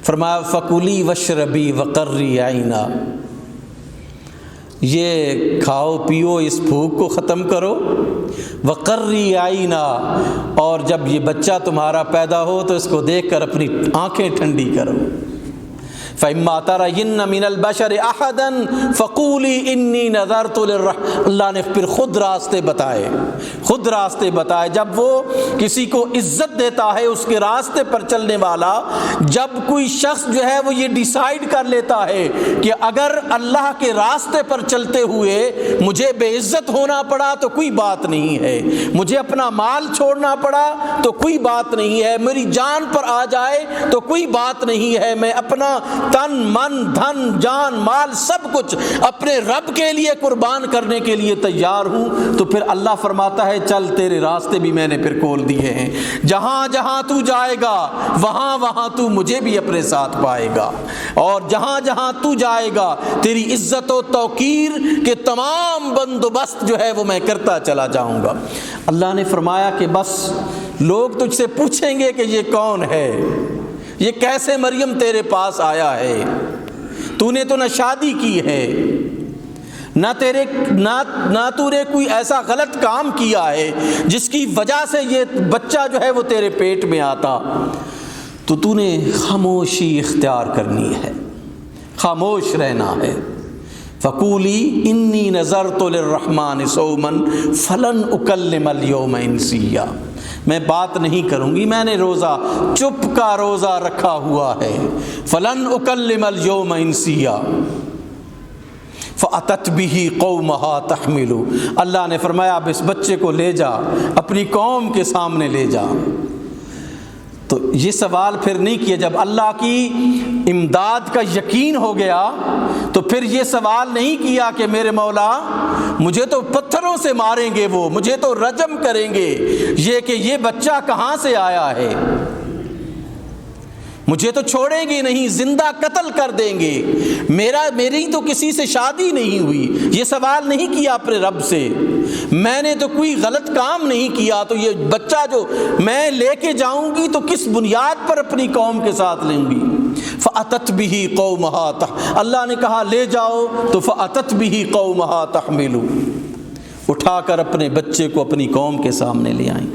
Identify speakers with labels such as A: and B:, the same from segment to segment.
A: فرمایا فکلی وشربی وقری عینا، یہ کھاؤ پیو، اس بھوک کو ختم کرو، وقری عینا، اور جب یہ بچہ تمہارا پیدا ہو تو اس کو دیکھ کر اپنی آنکھیں ٹھنڈی کرو۔ فَإِمَّا تَرَيِنَّ مِنَ الْبَشَرِ أَحَدًا فَقُولِي إِنِّي نَذَرْتُ لِلرَّحْمَنِ، اللہ نے پھر خود راستے بتائے، خود راستے بتائے۔ جب وہ کسی کو عزت دیتا ہے اس کے راستے پر چلنے والا، جب کوئی شخص جو ہے وہ یہ ڈیسائیڈ کر لیتا ہے کہ اگر اللہ کے راستے پر چلتے ہوئے مجھے بے عزت ہونا پڑا تو کوئی بات نہیں ہے، مجھے اپنا مال چھوڑنا پڑا تو کوئی بات نہیں ہے، میری جان پر آ جائے تو کوئی بات نہیں ہے، میں اپنا تن من دھن جان مال سب کچھ اپنے رب کے لیے قربان کرنے کے لیے تیار ہوں، تو پھر اللہ فرماتا ہے چل تیرے راستے بھی میں نے پھر کھول دیے ہیں، جہاں جہاں تو جائے گا وہاں وہاں تو مجھے بھی اپنے ساتھ پائے گا، اور جہاں جہاں تو جائے گا تیری عزت و توقیر کے تمام بندوبست جو ہے وہ میں کرتا چلا جاؤں گا۔ اللہ نے فرمایا کہ بس لوگ تجھ سے پوچھیں گے کہ یہ کون ہے، یہ کیسے مریم تیرے پاس آیا ہے، تو نے تو نہ شادی کی ہے، نہ تو نے کوئی ایسا غلط کام کیا ہے جس کی وجہ سے یہ بچہ جو ہے وہ تیرے پیٹ میں آتا، تو نے خاموشی اختیار کرنی ہے، خاموش رہنا ہے۔ فقولی انی نذرت للرحمن صوما فلن اکلم اليوم انسیا، میں بات نہیں کروں گی، میں نے روزہ چپ کا روزہ رکھا ہوا ہے، فلن اکلم اليوم انسیا فاتت به قومها تحمل، اللہ نے فرمایا اب اس بچے کو لے جا اپنی قوم کے سامنے لے جا۔ تو یہ سوال پھر نہیں کیا، جب اللہ کی امداد کا یقین ہو گیا تو پھر یہ سوال نہیں کیا کہ میرے مولا مجھے تو پتھروں سے ماریں گے، وہ مجھے تو رجم کریں گے، یہ کہ یہ بچہ کہاں سے آیا ہے، مجھے تو چھوڑیں گے نہیں، زندہ قتل کر دیں گے، میری تو کسی سے شادی نہیں ہوئی، یہ سوال نہیں کیا اپنے رب سے، میں نے تو کوئی غلط کام نہیں کیا، تو یہ بچہ جو میں لے کے جاؤں گی تو کس بنیاد پر اپنی قوم کے ساتھ لیں گی۔ فَأَتَتْ بِهِ قَوْمَهَا، اللہ نے کہا لے جاؤ، تو فَأَتَتْ بِهِ قَوْمَهَا تَحْمِلُ، اٹھا کر اپنے بچے کو اپنی قوم کے سامنے لے آئیں۔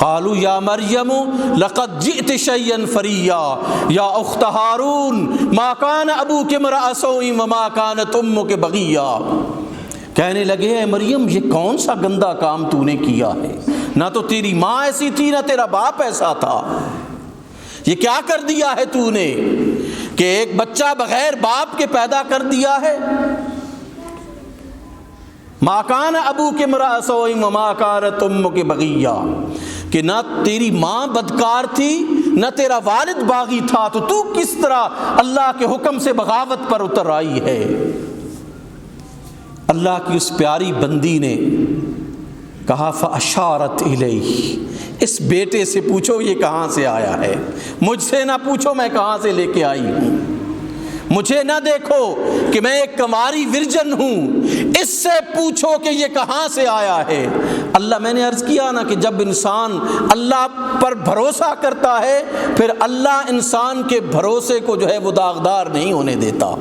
A: قالوا یا مریم لقد جئت شیئا فریا یا اخت ہارون ما کان ابوک امرأ سوء وما کانت امک بغیا، کہنے لگے اے مریم یہ کون سا گندا کام تو نے کیا ہے، نہ تو تیری ماں ایسی تھی نہ تیرا باپ ایسا تھا، یہ کیا کر دیا ہے تو نے کہ ایک بچہ بغیر باپ کے پیدا کر دیا ہے۔ ما کان ابوک امرأ سوء وما کانت امک بغیا، کہ نہ تیری ماں بدکار تھی نہ تیرا والد باغی تھا، تو کس طرح اللہ کے حکم سے بغاوت پر اتر آئی ہے۔ اللہ کی اس پیاری بندی نے کہا فاشارت الیہ، اس بیٹے سے پوچھو یہ کہاں سے آیا ہے، مجھ سے نہ پوچھو میں کہاں سے لے کے آئی ہوں، مجھے نہ دیکھو کہ میں ایک کنواری ورجن ہوں، اس سے پوچھو کہ یہ کہاں سے آیا ہے۔ اللہ، میں نے عرض کیا نا کہ جب انسان اللہ پر بھروسہ کرتا ہے پھر اللہ انسان کے بھروسے کو جو ہے وہ داغدار نہیں ہونے دیتا۔